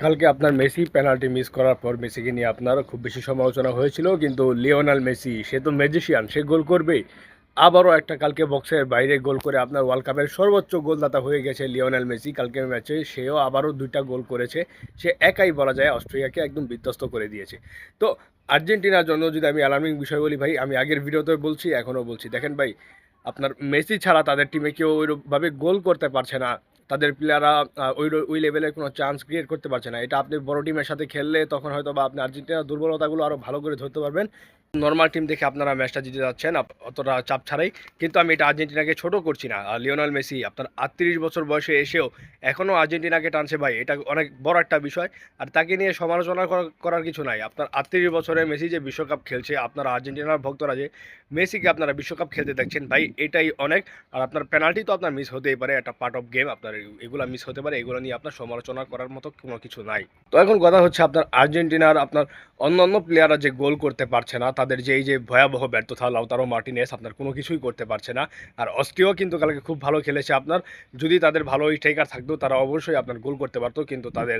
কালকে আপনার Messi penalty miss করার পর মেসিকে নিয়ে আপনার খুব বেশি সমালোচনা হয়েছিল, কিন্তু লিওনাল মেসি সে তো ম্যাজিশিয়ান, সে গোল করবেই। আবারও একটা কালকে বক্সের বাইরে গোল করে আপনার ওয়ার্ল্ড কাপের সর্বোচ্চ গোলদাতা হয়ে গেছে লিওনেল মেসি। কালকের ম্যাচে সেও আবারও দুইটা গোল করেছে। সে একাই বলা যায় অস্ট্রিয়াকে একদম বিধ্বস্ত করে দিয়েছে। তো আর্জেন্টিনার জন্য যদি আমি অ্যালার্মিং বিষয় বলি ভাই, আমি আগের ভিডিওতে বলছি, এখনও বলছি, দেখেন ভাই, আপনার মেসি ছাড়া তাদের টিমে কেউ ওইভাবে গোল করতে পারছে না। তাদের প্লেয়াররা ওই লেভেলের কোনো চান্স ক্রিয়েট করতে পারছে না। এটা আপনি বড় টিমের সাথে খেললে তখন হয়তো বা আপনি আর্জেন্টিনার দুর্বলতাগুলো আরও ভালো করে ধরতে পারবেন। নর্মাল টিম দেখে আপনারা ম্যাচটা জিতে যাচ্ছেন অতটা চাপ ছাড়াই। কিন্তু আমি এটা আর্জেন্টিনাকে ছোট করছি না। আর লিওনাল মেসি আপনার 38 বছর বয়সে এসেও এখনও আর্জেন্টিনাকে টানছে ভাই, এটা অনেক বড় একটা বিষয়। আর তাকে নিয়ে সমালোচনা করার কিছু নাই। আপনার 38 বছরের মেসি যে বিশ্বকাপ খেলছে, আপনারা আর্জেন্টিনার ভক্তরা যে মেসিকে আপনারা বিশ্বকাপ খেলতে দেখছেন ভাই, এটাই অনেক। আর আপনার পেনাল্টি তো আপনার মিস হতেই পারে, একটা পার্ট অফ গেম, আপনার এগুলো মিস হতে পারে, এগুলো নিয়ে আপনার সমালোচনা করার মতো কোনো কিছু নাই। তো এখন কথা হচ্ছে আপনার আর্জেন্টিনার আপনার অন্যান্য প্লেয়াররা যে গোল করতে পারছে না, তাদের যে এই যে ভয়াবহ ব্যর্থতা, লাউতারো মার্টিনেস আপনার কোনো কিছুই করতে পারছে না। আর অস্ট্রিয়াও কিন্তু কালকে খুব ভালো খেলেছে আপনার। যদি তাদের ভালো স্ট্রাইকার থাকতো তারা অবশ্যই আপনার গোল করতে পারতো, কিন্তু তাদের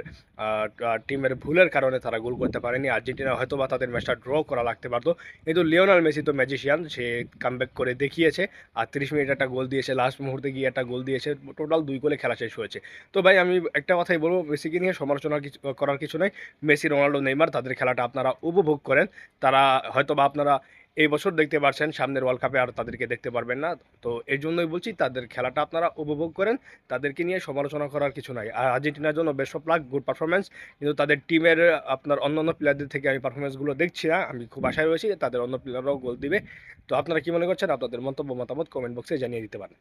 টিমের ভুলের কারণে তারা গোল করতে পারেনি। আর্জেন্টিনা হয়তো বা তাদের ম্যাচটা ড্র করা লাগতে পারতো। কিন্তু লিওনাল মেসি তো ম্যাজিশিয়ান, সে কামব্যাক করে দেখিয়েছে। আর 30 মিনিট একটা গোল দিয়েছে, লাস্ট মুহূর্তে গিয়ে একটা গোল দিয়েছে, টোটাল 2 গোলে খেলা শেষ হয়েছে। তো ভাই আমি একটা কথাই বলবো, মেসিকে নিয়ে সমালোচনা করার কিছু নাই। মেসি, রোনাল্ডো, নেইমার তাদের খেলাটা আপনারা উপভোগ করেন। তারা হয়তো বা আপনারা এই বছর দেখতে পারছেন, সামনের ওয়ার্ল্ড কাপে আর তাদেরকে দেখতে পারবেন না। তো এই জন্যই বলছি, তাদের খেলাটা আপনারা উপভোগ করেন। তাদেরকে নিয়ে সমালোচনা করার কিছু নাই। আর আর্জেন্টিনার জন্য best of luck, good performance. কিন্তু তাদের টিমের আপনার অন্যান্য প্লেয়ারদের থেকে আমি পারফরমেন্সগুলো দেখছি না। আমি খুব আশায় রয়েছি তাদের অন্য প্লেয়াররাও গোল দিবে। তো আপনারা কি মনে করছেন? আপনাদের মন্তব্য মতামত কমেন্ট বক্সে জানিয়ে দিতে পারেন।